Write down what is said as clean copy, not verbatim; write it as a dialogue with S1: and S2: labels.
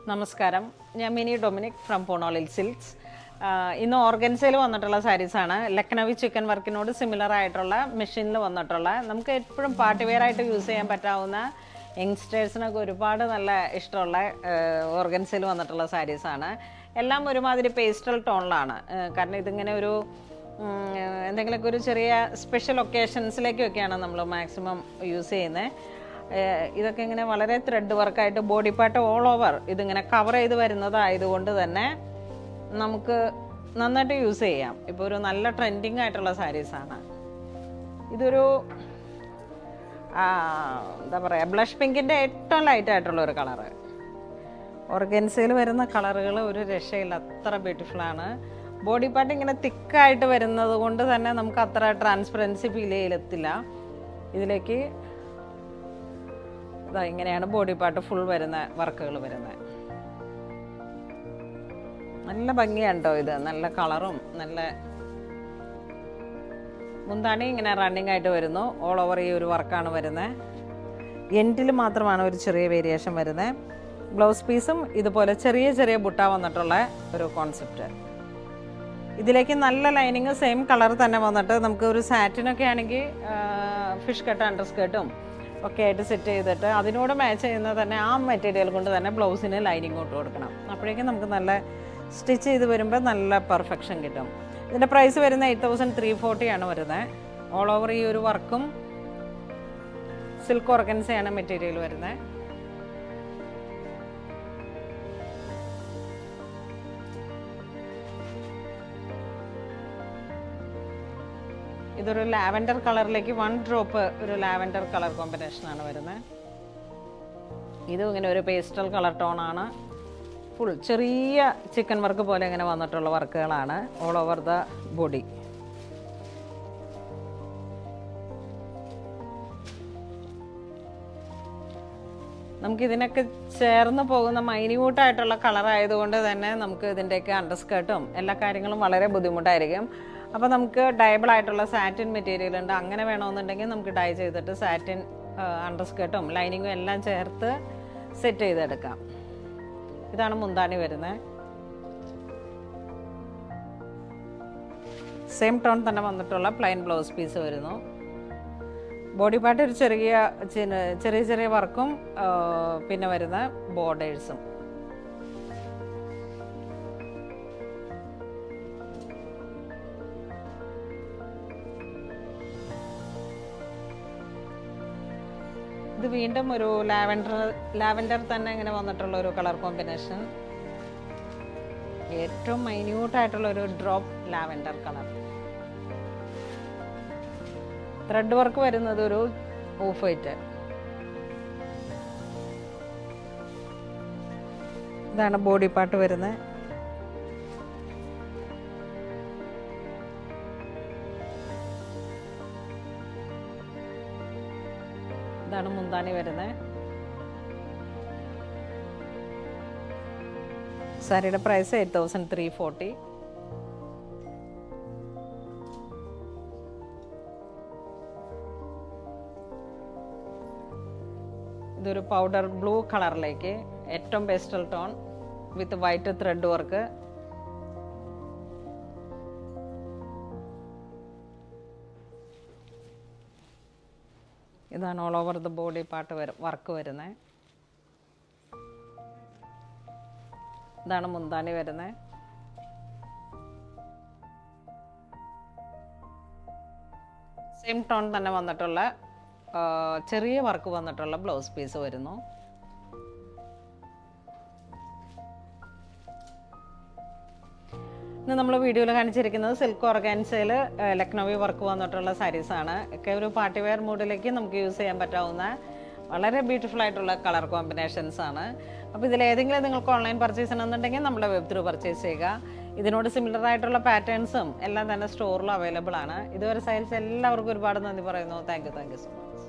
S1: നമസ്കാരം, ഞാൻ mini Dominic from പോണോളിൽ silks. ഇന്ന് ഓർഗൻസയിൽ വന്നിട്ടുള്ള സാരീസാണ്. ലക്നവി ചിക്കൻ വർക്കിനോട് സിമിലർ ആയിട്ടുള്ള മെഷീനിൽ വന്നിട്ടുള്ള, നമുക്ക് എപ്പോഴും പാർട്ടി വെയർ ആയിട്ട് യൂസ് ചെയ്യാൻ പറ്റാവുന്ന യങ്സ്റ്റേഴ്സിനൊക്കെ ഒരുപാട് നല്ല ഇഷ്ടമുള്ള ഓർഗൻസയിൽ വന്നിട്ടുള്ള സാരീസാണ്. എല്ലാം ഒരുമാതിരി പേസ്റ്റൽ ടോണിലാണ്. കാരണം ഇതിങ്ങനെ ഒരു എന്തെങ്കിലുമൊക്കെ ഒരു ചെറിയ സ്പെഷ്യൽ ഒക്കേഷൻസിലേക്കൊക്കെയാണ് നമ്മൾ മാക്സിമം യൂസ് ചെയ്യുന്നത്. ഇതൊക്കെ ഇങ്ങനെ വളരെ ത്രെഡ് വർക്കായിട്ട് ബോഡി പാർട്ട് ഓൾ ഓവർ ഇതിങ്ങനെ കവർ ചെയ്ത് വരുന്നതായതുകൊണ്ട് തന്നെ നമുക്ക് നന്നായിട്ട് യൂസ് ചെയ്യാം. ഇപ്പോൾ ഒരു നല്ല ട്രെൻഡിങ് ആയിട്ടുള്ള സാരീസാണ്. ഇതൊരു എന്താ പറയുക, ബ്ലഷ് പിങ്കിൻ്റെ ഏറ്റവും ലൈറ്റായിട്ടുള്ള ഒരു കളറ്. ഓർഗൻസയിൽ വരുന്ന കളറുകൾ ഒരു രക്ഷയില്ല, അത്ര ബ്യൂട്ടിഫുള്ളാണ്. ബോഡി പാർട്ട് ഇങ്ങനെ തിക്കായിട്ട് വരുന്നത് കൊണ്ട് തന്നെ നമുക്ക് അത്ര ട്രാൻസ്പെറൻസി ഫീൽ ചെയ്യത്തില്ല. ഇതിലേക്ക് ഇങ്ങനെയാണ് ബോഡി പാർട്ട് ഫുൾ വരുന്ന വർക്കുകൾ വരുന്നത്. നല്ല ഭംഗിയുണ്ടോ ഇത്, നല്ല കളറും നല്ല മുന്താണി ഇങ്ങനെ റണ്ണിങ് ആയിട്ട് വരുന്നു. ഓൾ ഓവർ ഈ ഒരു വർക്കാണ് വരുന്നത്. എൻഡിൽ മാത്രമാണ് ഒരു ചെറിയ വേരിയേഷൻ വരുന്നത്. ബ്ലൗസ് പീസും ഇതുപോലെ ചെറിയ ചെറിയ ബുട്ട വന്നിട്ടുള്ള ഒരു കോൺസെപ്റ്റ്. ഇതിലേക്ക് നല്ല ലൈനിങ് സെയിം കളർ തന്നെ വന്നിട്ട് നമുക്ക് ഒരു സാറ്റിനൊക്കെ ആണെങ്കിൽ ഫിഷ് കട്ട് അണ്ടർ സ്കേർട്ടും ഒക്കെ ആയിട്ട് സെറ്റ് ചെയ്തിട്ട് അതിനോട് മാച്ച് ചെയ്യുന്ന തന്നെ ആ മെറ്റീരിയൽ കൊണ്ട് തന്നെ ബ്ലൗസിന് ലൈനിങ് ഇട്ട് കൊടുക്കണം. അപ്പോഴേക്കും നമുക്ക് നല്ല സ്റ്റിച്ച് ചെയ്ത് വരുമ്പോൾ നല്ല പെർഫെക്ഷൻ കിട്ടും. ഇതിൻ്റെ പ്രൈസ് വരുന്നത് 8340 ആണ് വരുന്നത്. ഓൾ ഓവർ ഈ ഒരു വർക്കും സിൽക്ക് ഓർഗൻസയാണ് മെറ്റീരിയൽ വരുന്നത്. ഇതൊരു ലാവൻഡർ കളറിലേക്ക് 1 ഡ്രോപ്പ് ഒരു ലാവൻഡർ കളർ കോമ്പിനേഷനാണ് വരുന്നത്. ഇതും ഇങ്ങനെ ഒരു പേസ്റ്റൽ കളർ ടോണാണ്. ഫുൾ ചെറിയ ചിക്കൻ വർക്ക് പോലെ ഇങ്ങനെ വന്നിട്ടുള്ള വർക്കുകളാണ് ഓൾ ഓവർ ദ ബോഡി. നമുക്കിതിനൊക്കെ ചേർന്ന് പോകുന്ന മൈന്യൂട്ടായിട്ടുള്ള കളർ ആയതുകൊണ്ട് തന്നെ നമുക്ക് ഇതിൻ്റെയൊക്കെ അണ്ടർസ്കേർട്ടും എല്ലാ കാര്യങ്ങളും വളരെ ബുദ്ധിമുട്ടായിരിക്കും. അപ്പോൾ നമുക്ക് ഡയബിൾ ആയിട്ടുള്ള സാറ്റിൻ മെറ്റീരിയൽ ഉണ്ട്. അങ്ങനെ വേണമെന്നുണ്ടെങ്കിൽ നമുക്ക് ഡൈ ചെയ്തിട്ട് സാറ്റിൻ അണ്ടർസ്കേർട്ടും ലൈനിങ്ങും എല്ലാം ചേർത്ത് സെറ്റ് ചെയ്തെടുക്കാം. ഇതാണ് മുന്താണി വരുന്നത്. സെയിം ടോൺ തന്നെ വന്നിട്ടുള്ള പ്ലെയിൻ ബ്ലൗസ് പീസ് വരുന്നു. ബോഡി പാർട്ട് ഒരു ചെറിയ ചെറിയ വർക്കും പിന്നെ വരുന്ന ബോർഡേഴ്സും. ഇത് വീണ്ടും ഒരു ലാവൻഡർ തന്നെ ഇങ്ങനെ വന്നിട്ടുള്ള ഒരു കളർ കോമ്പിനേഷൻ. ഏറ്റവും മൈന്യൂട്ടായിട്ടുള്ള ഒരു drop lavender colour. Thread work വരുന്നത് ഒരു ഓഫ് വൈറ്റ്. ഇതാണ് ബോഡി പാർട്ട് വരുന്നത്. ഇതാണ് മുന്താണി വരുന്നത്. സാരിയുടെ പ്രൈസ് 8340. ഇതൊരു പൗഡർ ബ്ലൂ കളറിലേക്ക് ഏറ്റവും pastel tone with white thread work. ഇതാണ് all over the body part work വരുന്നത്. ഇതാണ് മുന്താണി വരുന്നത്. സെയിം ടോൺ തന്നെ വന്നിട്ടുള്ള ചെറിയ വർക്ക് വന്നിട്ടുള്ള ബ്ലൗസ് പീസ് വരുന്നു. ഇന്ന് നമ്മൾ വീഡിയോയിൽ കാണിച്ചിരിക്കുന്നത് സിൽക്ക് ഓർഗാൻസയിൽ ലക്നവി വർക്ക് വന്നിട്ടുള്ള സാരീസാണ്. ഒക്കെ ഒരു പാർട്ടി വെയർ മൂഡിലേക്ക് നമുക്ക് യൂസ് ചെയ്യാൻ പറ്റാവുന്ന വളരെ ബ്യൂട്ടിഫുൾ ആയിട്ടുള്ള കളർ കോമ്പിനേഷൻസ് ആണ്. അപ്പോൾ ഇതിലേതെങ്കിലും നിങ്ങൾക്ക് ഓൺലൈൻ പർച്ചേസ് ചെയ്യണമെന്നുണ്ടെങ്കിൽ നമ്മുടെ വെബ് ത്രൂ പർച്ചേസ് ചെയ്യുക. ഇതിനോട് സിമിലർ ആയിട്ടുള്ള പാറ്റേൺസും എല്ലാം തന്നെ സ്റ്റോറിൽ അവൈലബിൾ ആണ്. ഇതുവരെ സൈൽസ് എല്ലാവർക്കും ഒരുപാട് നന്ദി പറയുന്നു. Thank you so much.